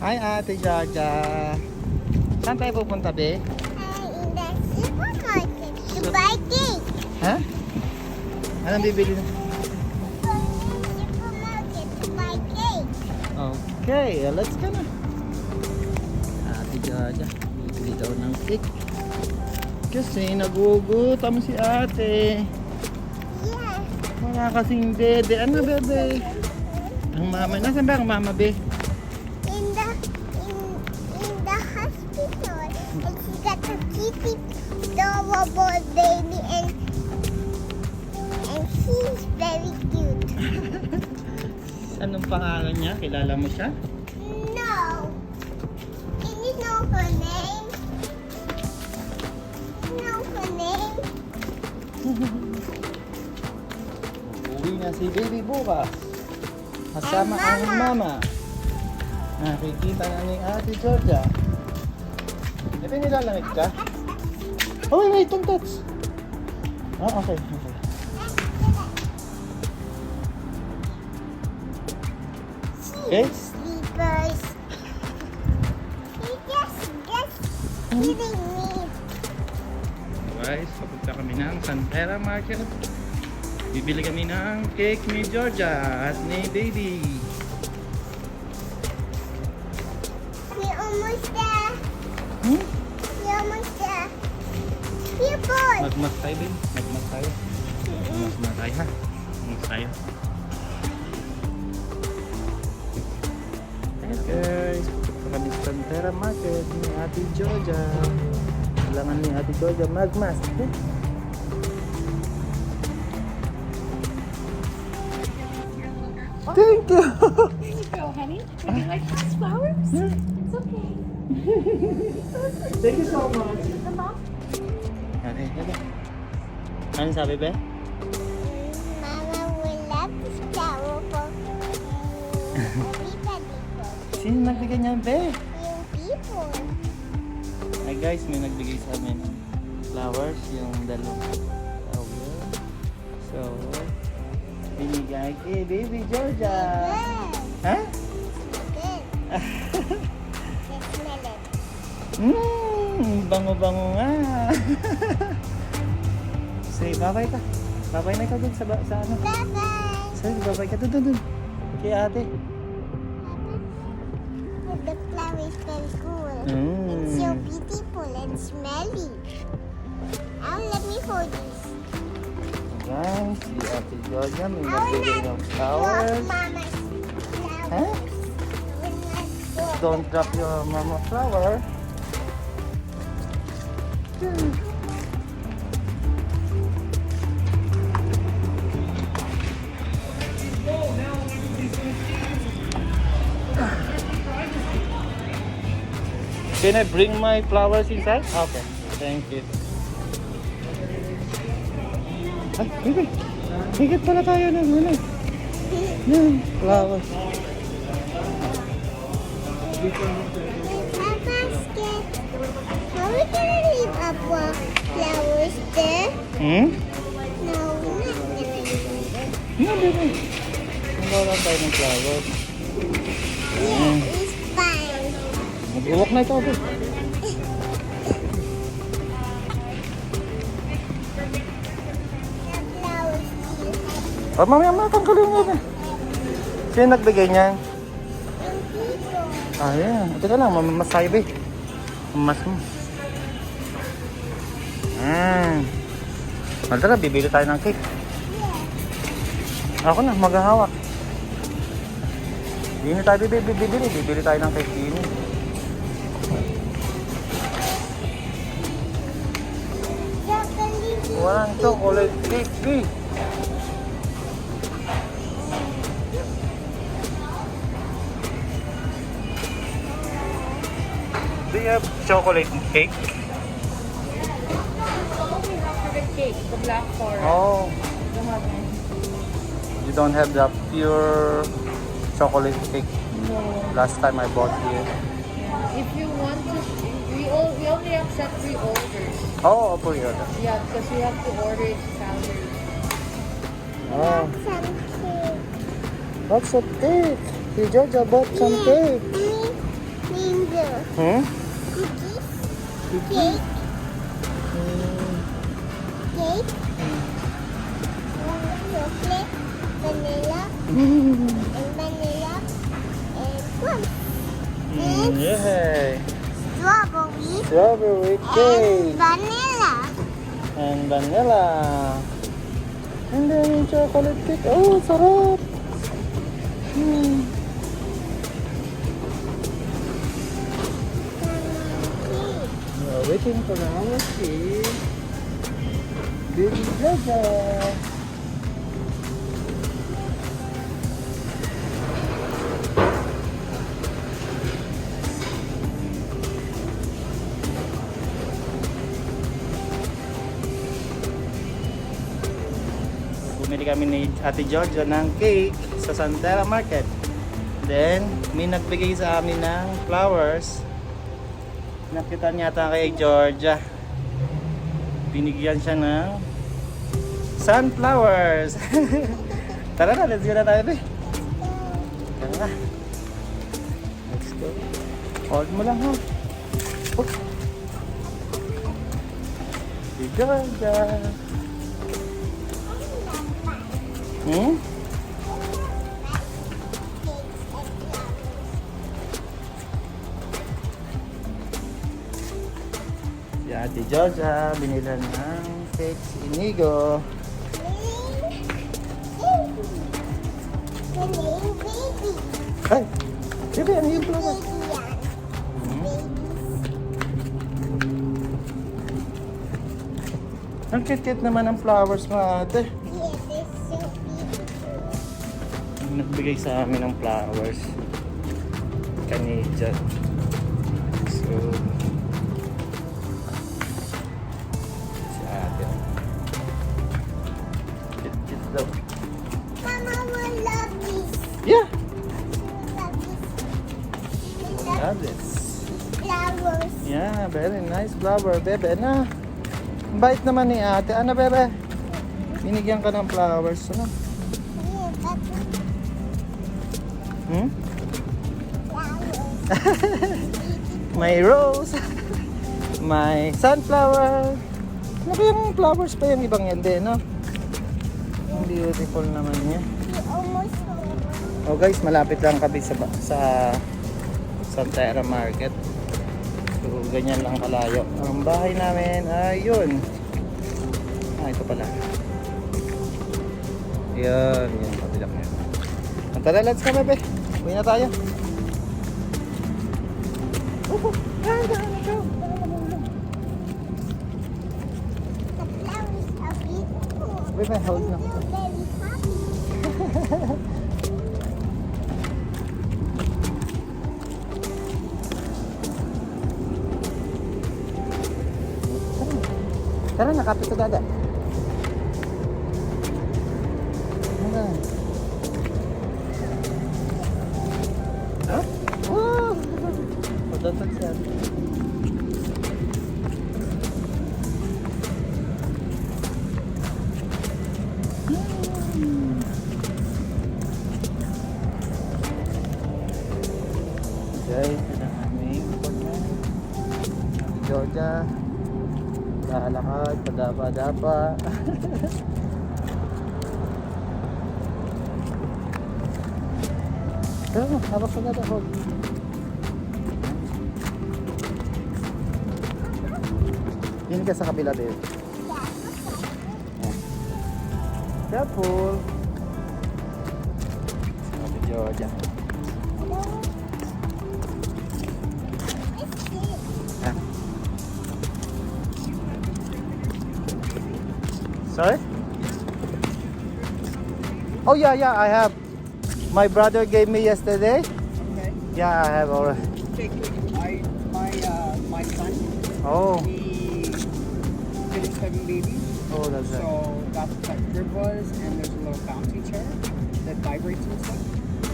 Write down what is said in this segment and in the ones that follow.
Hi, Ate Jaja. Saan tayo pupunta, be? In the supermarket to buy cake. Ha? Anong bibili na? Going to the supermarket to buy cake. Okay, let's go na. Ate Jaja, bibili daw ng cake. Kasi nagugutom si ate. Yeah. Wala kasing dede. Ano, bebe? Ang mama. Nasaan ba ang mama, be? In the hospital, and she got a kitty adorable baby, and she's very cute. Anong pangalan niya? Kilala mo siya? No. Can you know her name? Know her name? Uwi na si baby bukas. Kasama ang mama. Nakikita na ni Ate Georgia. Ito nilalamig ka? Oh, wait, don't touch. Oh, okay. Okay. Sleepers. He just kidding me. Guys, papunta kami ng Santera Market. Bibili kami ng cake ni Georgia at ni baby. We're almost there. Hmm? We're almost there. Here, boy. Magmas tayo, babe. Magmas tayo. Magmas na tayo, ha? Magmas tayo. Hey guys, pupunta kami sa Santera Market ni Ate Georgia. Kailangan ni Ate Georgia magmas. Thank you! Here you go, honey. Would you like these flowers? It's okay. Thank you so much. Come on. Okay, okay. Ano sabi, be? Mama will love this flower for everybody. Sino nagbigay niyan, be? Yung people. Ay guys, may nagbigay sa amin ng flowers, yung dalawang flower. So, binigay kay baby Georgia. Good. Ha? Good. Let's smell it. Bango-bango nga. Say, babay ka. Babay na ka dun sa ano. Bye-bye. Say, babay ka dun. Kay ate. The flower is very cool. Mm. It's so beautiful and smelly. Now let me hold this. Guys, si ate Georgia may I will nagbigay not ng drop flowers. Mama's flowers. Huh? I will not drop. Don't drop your mama flower. Can I bring my flowers inside? Okay, thank you. Ay, higit. Higit pala tayo ng ano. Yan, flowers. It's a basket. How are we gonna leave up flowers there? Hmm? No, we're not gonna leave it. No, baby. Wala tayo ng flowers. Yeah, it's fine. Mag-uwak na ito, babe. The flowers you have. Oh, mamaya matanggalin mo ba? Sino nagbigay niyan? Yung people. Ah, yan. Ito ka lang, mamamasay ba eh. Mamas mo. Tara, bibili tayo ng cake. Ako na, maghahawak. Dini tayo bibili tayo ng cake dini. Chocolate. Walang chocolate cake, eh. Do you have chocolate cake? Only chocolate cake, the black forest. Oh, Don't have any. you don't have the pure chocolate cake. No. Last time I bought here. If you want to, we only accept pre-orders. Oh, for you. Yeah, because we have to order it salary. Oh, Some cake. lots of cake. Si Georgia bought some cake. there? Hmm? Cookies? Cookie? Cake? Hmm. Cake? Chocolate? Vanilla? And vanilla? And plum? Mm, yay! Strawberry? Strawberry And cake! vanilla? And vanilla! And then yung chocolate cake. Oh, sarap! Hmm. We are waiting for our cake. Baby Jojo! Bumili kami ni Ate Jojo ng cake sa Santera Market. Then, may nagbigay sa amin ng flowers. Nakita niya ata kay Georgia. Binigyan siya ng sunflowers. Tara na, let's go na tayo, be. Tara na. Let's go. Hold mo lang, ha. Oh. Si Georgia. Hmm? Si Ate Georgia, binilan ng cake si Inigo. Baby. Ay! Bebe, ano yung flowers? Baby yan. Hmm? Ang cute-cute naman ang flowers mo, ate. Yes, it's so beautiful. Nagbigay sa amin ng flowers. Canadian. So, si ate. Cute-cute daw. Mama will love this. Yeah! Love this. Love this. Flowers. Yeah, very nice flower, bebe. Na, ang bait naman ni ate. Ano, bebe? Binigyan ka ng flowers. Ano? Yeah, but Hmm? flowers. May rose. May sunflower. Ano ba yung flowers pa yung ibang yan din, no? Ang beautiful naman niya. We almost over. Oh guys, malapit lang kami sa Santera Market. So, ganyan lang kalayo. Ang bahay namin ay yun. Ah, ito pala. Yan, yan. Kabilang yan. Tara, let's go, bebe. Uwi na tayo. The flowers are beautiful. Bebe, hold na. Feel very happy. Tara, nakapit sa dada. Ano? Huh? Oh! Pagdating siya. Guys, ito ang aming appointment. Georgia. Lalakad, padapa-dapa. Tara na, habang sa dada, hold. Yun ka sa kabila, babe. Careful. Sabi Georgia. Ah. Sorry? Oh yeah, I have. My brother gave me yesterday. Okay. Yeah, I have already. My son, Oh, he finished having babies. oh, that's it. So that's what that crib was, and there's a little bouncy chair that vibrates and stuff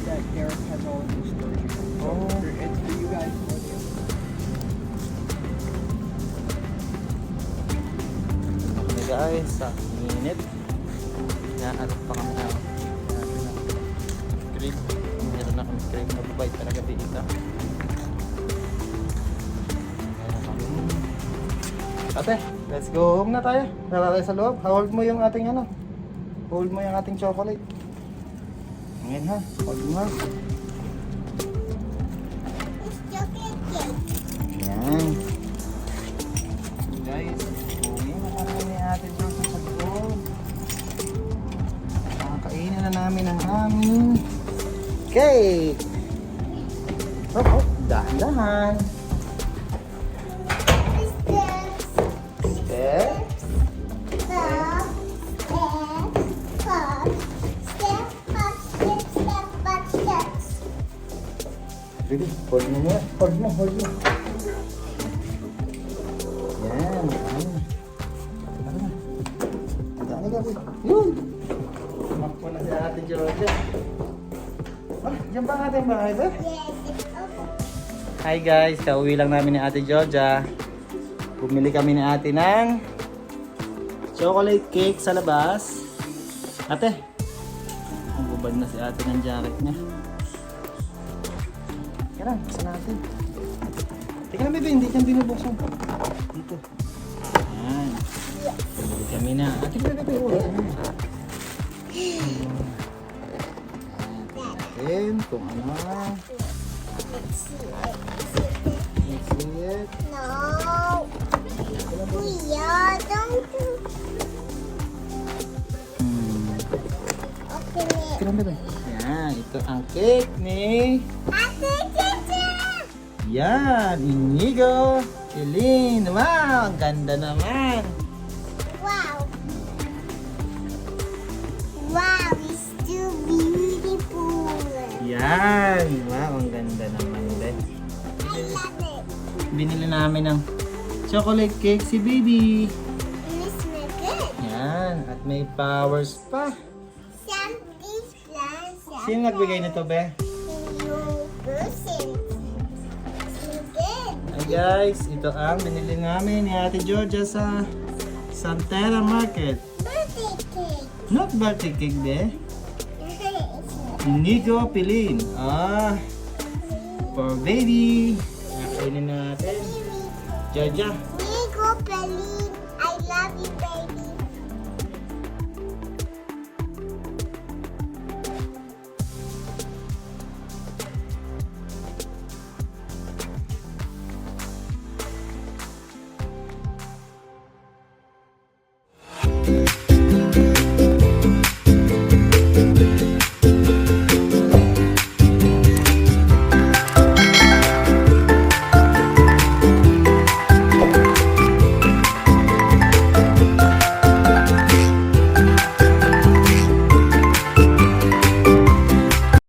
that Derek has all in his storage room. So Oh. it's for you guys or the other. Okay guys, sa minute. Naarap pa kami na crib. Meron na kami crib. Mababait talaga dito. Ate, let's go home na tayo. Tara tayo sa loob. Hold mo yung ating ano. Hold mo yung ating chocolate. Ngayon ha. Hold mo ha. It's chocolate cake. Ayan. Guys, uwi na kami ni Ate Georgia sa loob. Kakainin na namin ang aming cake. Oh, dahan-dahan. Steps. Step. Stop. Step. Step. Step. Step. Step. Steps. Baby, hold mo nga. Hold mo. Yan. Ano na? Dami ka, boy. Yun! Tumakbo na si Ate Georgia. Ah, dyan ba ang ating bahay, ba? Yes. It's open. Hi guys, kauwi lang namin ni Ate Georgia. Bumili kami ni Ate ng chocolate cake sa labas. Ate, bubad na si Ate ng jacket niya. Teka lang, buksan natin. Teka lang bebe, hindi kang binubuksan. Dito. Ayan. Bumili kami na. Ate bebe, wala. Ayan, kung ano. Let's see it. Let's see it. No. Kuya, don't you open it. Teka lang bebe. Ayan, ito ang cake ni... Ate Chicha! Yan, Inigo, Eileen. Wow, ang ganda naman. Wow. Wow, it's too beautiful. Yan, wow, ang ganda naman din. I love it. Binili namin ng chocolate cake si baby. And it smells good. Yan, at may powers pa. Something's plants. Sino nagbigay nito, be? Yung person. It's good. Ay guys, ito ang binili namin ni Ate Georgia sa Santera Market. Birthday cake. Not birthday cake, be. It's Inigo, Eileen. Ah, for baby. Nakainin natin. Georgia. Nico Pelin, I love you, baby.